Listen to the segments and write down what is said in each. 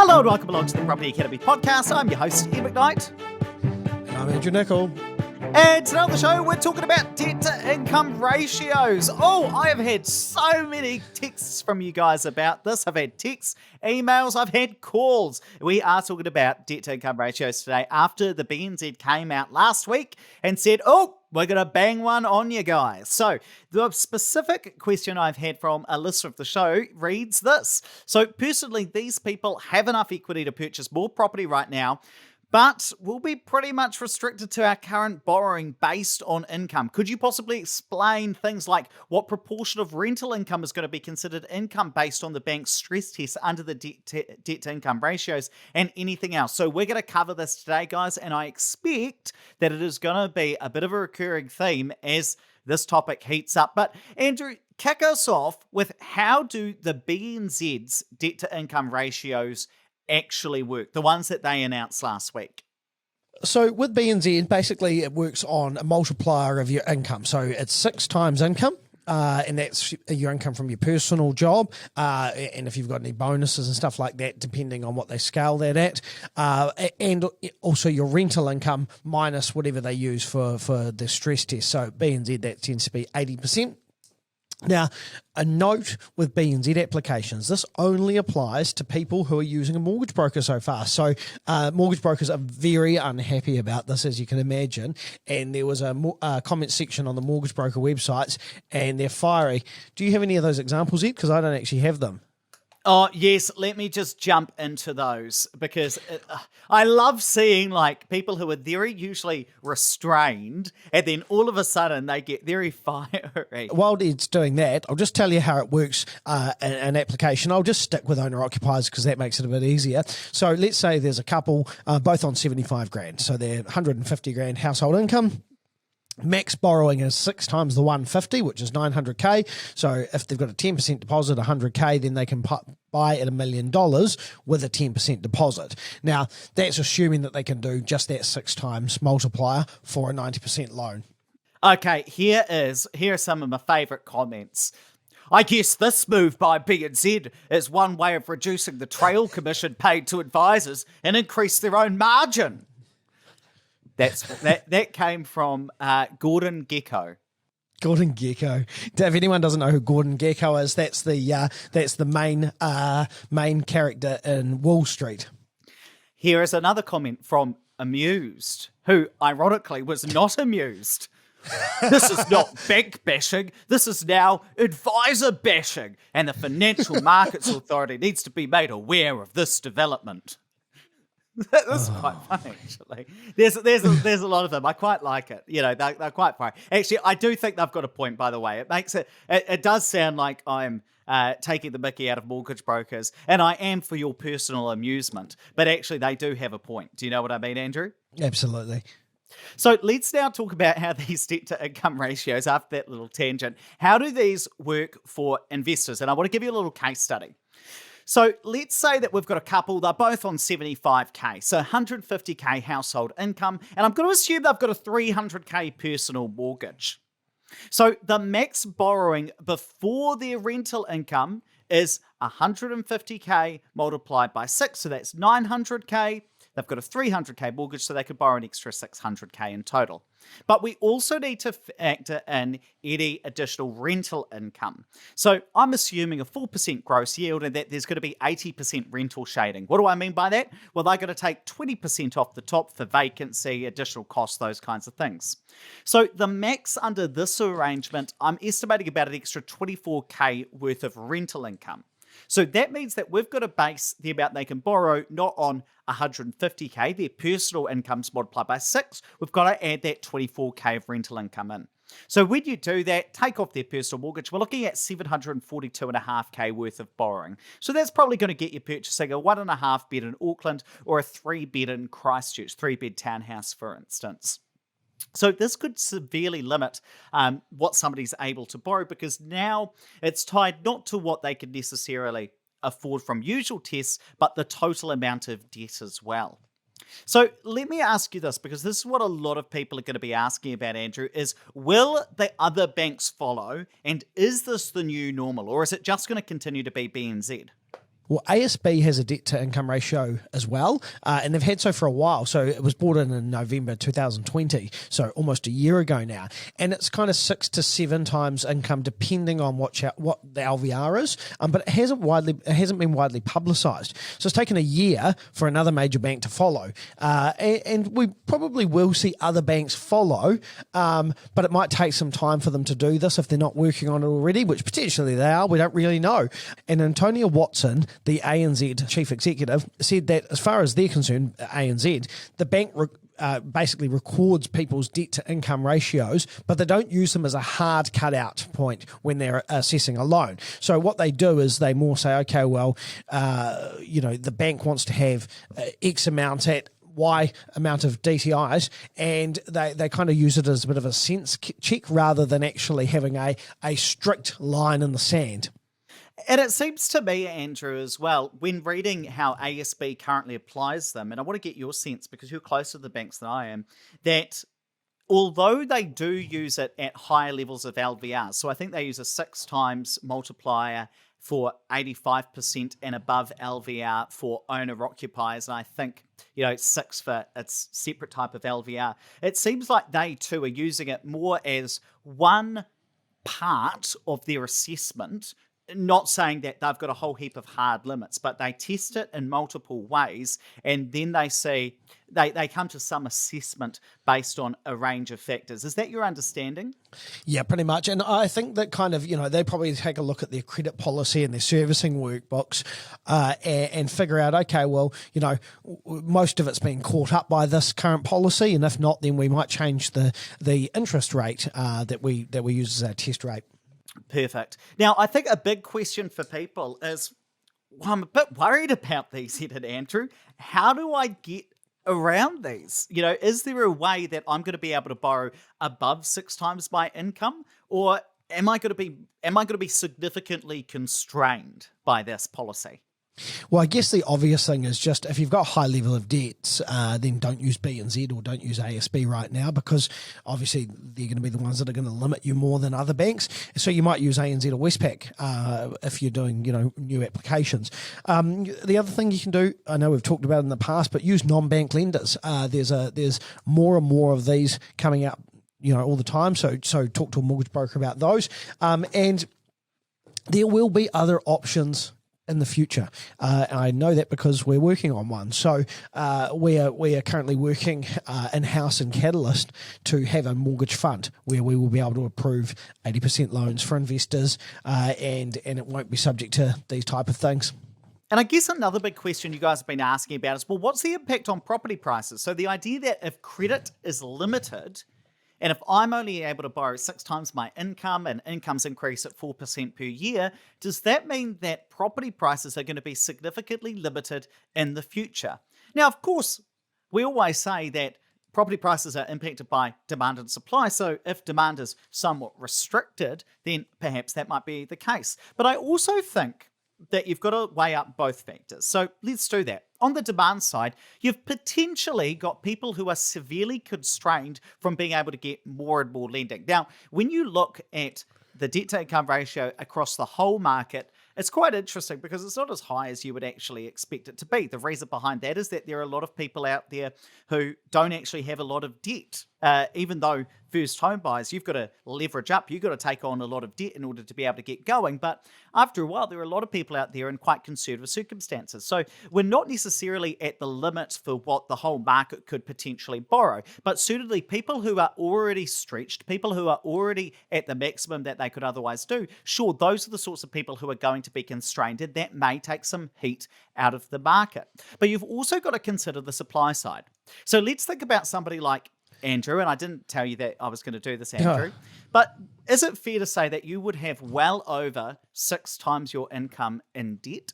Hello and welcome along to the Property Academy podcast. I'm your host, Ian McKnight. And I'm Andrew Nicol. And today on the show, we're talking about debt to income ratios. Oh, I have had so many texts from you guys about this. I've had texts, emails, I've had calls. We are talking about debt to income ratios today after the BNZ came out last week and said, oh, we're going to bang one on you guys. So the specific question I've had from a listener of the show reads this. So personally, these people have enough equity to purchase more property right now, but will be pretty much restricted to our current borrowing based on income. Could you possibly explain things like what proportion of rental income is going to be considered income based on the bank's stress tests under the debt to income ratios and anything else? So we're going to cover this today, guys, and I expect that it is going to be a bit of a recurring theme as this topic heats up. But Andrew, kick us off with how do the BNZ's debt to income ratios actually work, the ones that they announced last week? So with BNZ, basically it works on a multiplier of your income. So it's 6 times income. And that's your income from your personal job, and if you've got any bonuses and stuff like that, depending on what they scale that at, and also your rental income minus whatever they use for the stress test. So BNZ, that tends to be 80%. Now, a note with BNZ applications, this only applies to people who are using a mortgage broker so far. So mortgage brokers are very unhappy about this, as you can imagine. And there was a comment section on the mortgage broker websites, and they're fiery. Do you have any of those examples, Ed? Because I don't actually have them. Oh, yes. Let me just jump into those because I love seeing like people who are very usually restrained and then all of a sudden they get very fiery. While Ed's doing that, I'll just tell you how it works in an application. I'll just stick with owner-occupiers because that makes it a bit easier. So let's say there's a couple both on 75 grand. So they're 150 grand household income. Max borrowing is 6 times the 150, which is 900k. So if they've got a 10% deposit, 100k, then they can buy at $1 million with a 10% deposit. Now, that's assuming that they can do just that 6 times multiplier for a 90% loan. Okay, here are some of my favourite comments. I guess this move by B&Z is one way of reducing the trail commission paid to advisors and increase their own margin. That came from Gordon Gecko. Gordon Gecko. If anyone doesn't know who Gordon Gecko is, that's the main character in Wall Street. Here is another comment from Amused, who ironically was not amused. This is not bank bashing. This is now advisor bashing, and the Financial Markets Authority needs to be made aware of this development. That's quite funny, actually. There's a lot of them. I quite like it. You know, they're quite funny. Actually, I do think they've got a point, by the way. It makes it does sound like I'm taking the mickey out of mortgage brokers, and I am for your personal amusement. But actually, they do have a point. Do you know what I mean, Andrew? Absolutely. So let's now talk about how these debt to income ratios, after that little tangent, how do these work for investors? And I want to give you a little case study. So let's say that we've got a couple, they're both on 75k, so 150k household income, and I'm going to assume they've got a 300k personal mortgage. So the max borrowing before their rental income is 150k multiplied by 6, so that's 900k. They've got a 300k mortgage, so they could borrow an extra 600k in total. But we also need to factor in any additional rental income. So I'm assuming a 4% gross yield and that there's going to be 80% rental shading. What do I mean by that? Well, they're going to take 20% off the top for vacancy, additional costs, those kinds of things. So the max under this arrangement, I'm estimating about an extra 24k worth of rental income. So that means that we've got to base the amount they can borrow not on 150k, their personal income's multiplied by 6. We've got to add that 24k of rental income in. So when you do that, take off their personal mortgage, we're looking at 742.5k worth of borrowing. So that's probably going to get you purchasing a 1.5 bed in Auckland or a 3 bed in Christchurch, 3 bed townhouse, for instance. So this could severely limit what somebody's able to borrow because now it's tied not to what they could necessarily afford from usual tests, but the total amount of debt as well. So let me ask you this, because this is what a lot of people are going to be asking about, Andrew, is will the other banks follow? And is this the new normal, or is it just going to continue to be BNZ? Well, ASB has a debt to income ratio as well, and they've had so for a while. So it was brought in November 2020, so almost a year ago now, and it's kind of 6 to 7 times income depending on what the LVR is. But it hasn't been widely publicised. So it's taken a year for another major bank to follow, and we probably will see other banks follow, but it might take some time for them to do this if they're not working on it already, which potentially they are. We don't really know. And Antonia Watson, the ANZ chief executive, said that as far as they're concerned, ANZ, the bank basically records people's debt to income ratios, but they don't use them as a hard cutout point when they're assessing a loan. So what they do is they more say, okay, well, the bank wants to have X amount at Y amount of DTIs, and they kind of use it as a bit of a sense check rather than actually having a strict line in the sand. And it seems to me, Andrew, as well, when reading how ASB currently applies them, and I want to get your sense because you're closer to the banks than I am, that although they do use it at higher levels of LVR, so I think they use a 6 times multiplier for 85% and above LVR for owner-occupiers, and I think 6 for its separate type of LVR. It seems like they too are using it more as one part of their assessment, not saying that they've got a whole heap of hard limits, but they test it in multiple ways, and then they see they come to some assessment based on a range of factors. Is that your understanding? Yeah, pretty much. And I think that kind of, they probably take a look at their credit policy and their servicing workbooks and figure out, okay, well, most of it's been caught up by this current policy, and if not, then we might change the interest rate that we use as our test rate. Perfect. Now, I think a big question for people is, well, I'm a bit worried about these, Ed and Andrew. How do I get around these? Is there a way that I'm going to be able to borrow above 6 times my income, or am I going to be significantly constrained by this policy? Well, I guess the obvious thing is just if you've got a high level of debts, then don't use B and Z or don't use ASB right now, because obviously they're going to be the ones that are going to limit you more than other banks. So you might use ANZ or Westpac if you're doing new applications. The other thing you can do, I know we've talked about it in the past, but use non-bank lenders. There's more and more of these coming out all the time. So talk to a mortgage broker about those, and there will be other options in the future. I know that because we're working on one. So we are currently working in-house in Catalyst to have a mortgage fund where we will be able to approve 80% loans for investors, and it won't be subject to these type of things. And I guess another big question you guys have been asking about is, well, what's the impact on property prices? So the idea that if credit is limited, and if I'm only able to borrow 6 times my income and incomes increase at 4% per year, does that mean that property prices are going to be significantly limited in the future? Now, of course, we always say that property prices are impacted by demand and supply. So if demand is somewhat restricted, then perhaps that might be the case. But I also think that you've got to weigh up both factors. So let's do that. On the demand side, you've potentially got people who are severely constrained from being able to get more and more lending. Now, when you look at the debt to income ratio across the whole market, it's quite interesting because it's not as high as you would actually expect it to be. The reason behind that is that there are a lot of people out there who don't actually have a lot of debt. Even though first home buyers, you've got to leverage up, you've got to take on a lot of debt in order to be able to get going. But after a while, there are a lot of people out there in quite conservative circumstances. So we're not necessarily at the limit for what the whole market could potentially borrow, but certainly people who are already stretched, people who are already at the maximum that they could otherwise do, sure, those are the sorts of people who are going to be constrained, and that may take some heat out of the market. But you've also got to consider the supply side. So let's think about somebody like Andrew, and I didn't tell you that I was going to do this, Andrew, but is it fair to say that you would have well over 6 times your income in debt?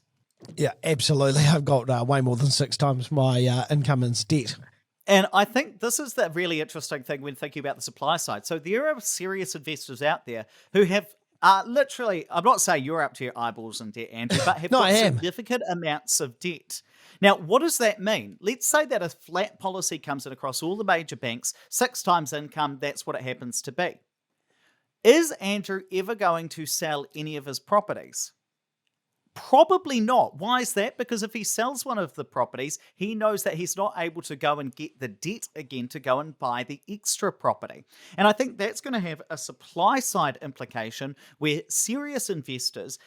Yeah, absolutely. I've got way more than 6 times my income in debt. And I think this is the really interesting thing when thinking about the supply side. So there are serious investors out there who have literally, I'm not saying you're up to your eyeballs in debt, Andrew, but have got significant amounts of debt. Now, what does that mean? Let's say that a flat policy comes in across all the major banks, 6 times income, that's what it happens to be. Is Andrew ever going to sell any of his properties? Probably not. Why is that? Because if he sells one of the properties, he knows that he's not able to go and get the debt again to go and buy the extra property. And I think that's going to have a supply side implication where serious investors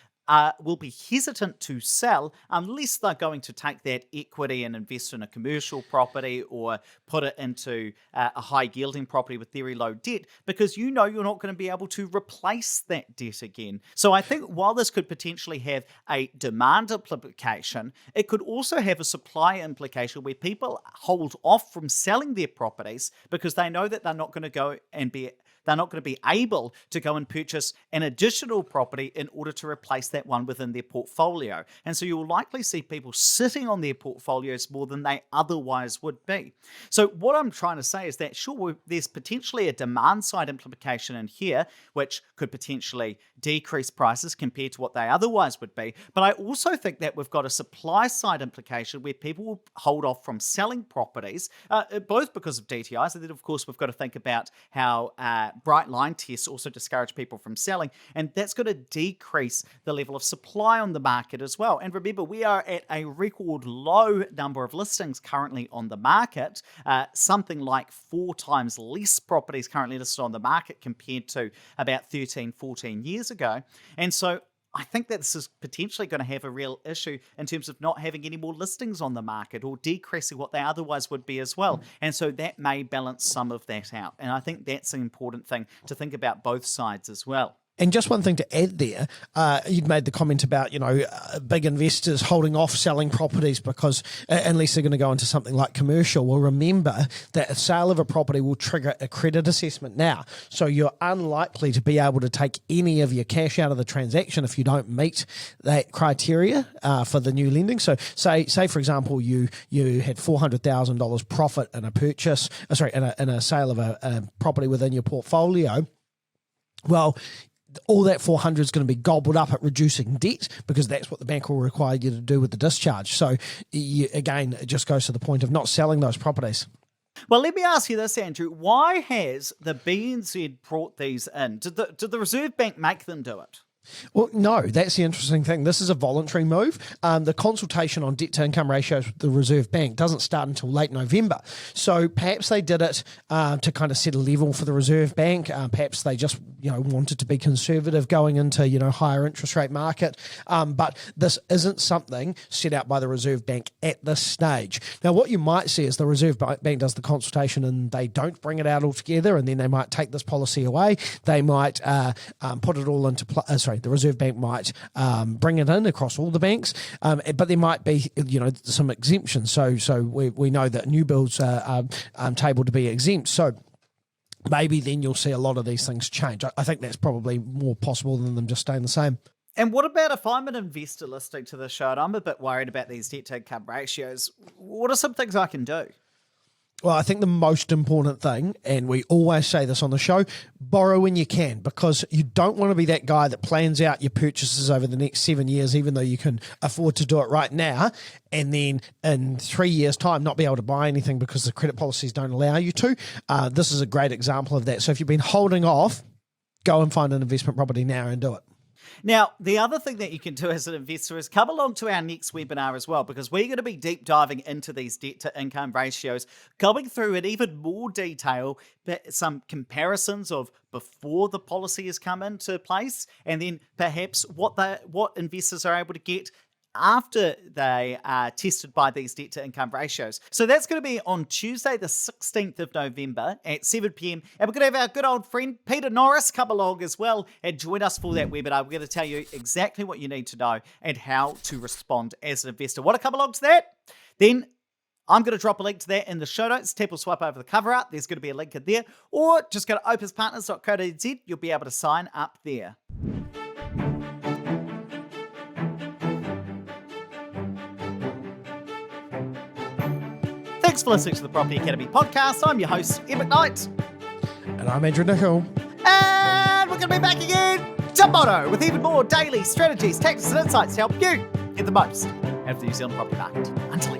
will be hesitant to sell unless they're going to take that equity and invest in a commercial property or put it into a high yielding property with very low debt, because you know you're not going to be able to replace that debt again. So I think while this could potentially have a demand implication, it could also have a supply implication where people hold off from selling their properties because they know that they're not going to be able to go and purchase an additional property in order to replace that one within their portfolio. And so you'll likely see people sitting on their portfolios more than they otherwise would be. So what I'm trying to say is that sure, there's potentially a demand side implication in here, which could potentially decrease prices compared to what they otherwise would be. But I also think that we've got a supply side implication where people will hold off from selling properties, both because of DTIs, and then of course we've got to think about how bright line tests also discourage people from selling, and that's going to decrease the level of supply on the market as well. And remember, we are at a record low number of listings currently on the market, something like 4 times less properties currently listed on the market compared to about 13, 14 years ago. And so I think that this is potentially going to have a real issue in terms of not having any more listings on the market or decreasing what they otherwise would be as well. And so that may balance some of that out. And I think that's an important thing to think about both sides as well. And just one thing to add there, you'd made the comment about, big investors holding off selling properties because unless they're going to go into something like commercial. Well, remember that a sale of a property will trigger a credit assessment now. So you're unlikely to be able to take any of your cash out of the transaction if you don't meet that criteria for the new lending. So say for example, you had $400,000 profit in a purchase, in a sale of a property within your portfolio. Well, all that 400 is going to be gobbled up at reducing debt because that's what the bank will require you to do with the discharge. So again, it just goes to the point of not selling those properties. Well, let me ask you this, Andrew. Why has the BNZ brought these in? Did the Reserve Bank make them do it? Well, no, that's the interesting thing. This is a voluntary move. The consultation on debt to income ratios with the Reserve Bank doesn't start until late November. So perhaps they did it to kind of set a level for the Reserve Bank. Perhaps they just wanted to be conservative going into higher interest rate market. But this isn't something set out by the Reserve Bank at this stage. Now, what you might see is the Reserve Bank does the consultation and they don't bring it out altogether, and then they might take this policy away. They might put it all into the Reserve Bank might bring it in across all the banks, but there might be some exemptions. So we know that new builds are tabled to be exempt. So maybe then you'll see a lot of these things change. I think that's probably more possible than them just staying the same. And what about if I'm an investor listening to the show and I'm a bit worried about these debt to income ratios? What are some things I can do? Well, I think the most important thing, and we always say this on the show, borrow when you can, because you don't want to be that guy that plans out your purchases over the next 7 years, even though you can afford to do it right now, and then in 3 years' time not be able to buy anything because the credit policies don't allow you to. This is a great example of that. So if you've been holding off, go and find an investment property now and do it. Now, the other thing that you can do as an investor is come along to our next webinar as well, because we're going to be deep diving into these debt to income ratios, going through in even more detail some comparisons of before the policy has come into place, and then perhaps what investors are able to get after they are tested by these debt to income ratios. So that's going to be on Tuesday, the 16th of November at 7 p.m. And we're going to have our good old friend Peter Norris come along as well and join us for that webinar. We're going to tell you exactly what you need to know and how to respond as an investor. Want to come along to that? Then I'm going to drop a link to that in the show notes. Tap or swipe over the cover art. There's going to be a link in there. Or just go to opuspartners.co.nz. You'll be able to sign up there. Thanks for listening to the Property Academy podcast. I'm your host, Ed McKnight. And I'm Andrew Nicol. And we're going to be back again tomorrow with even more daily strategies, tactics, and insights to help you get the most out of the New Zealand property market. Until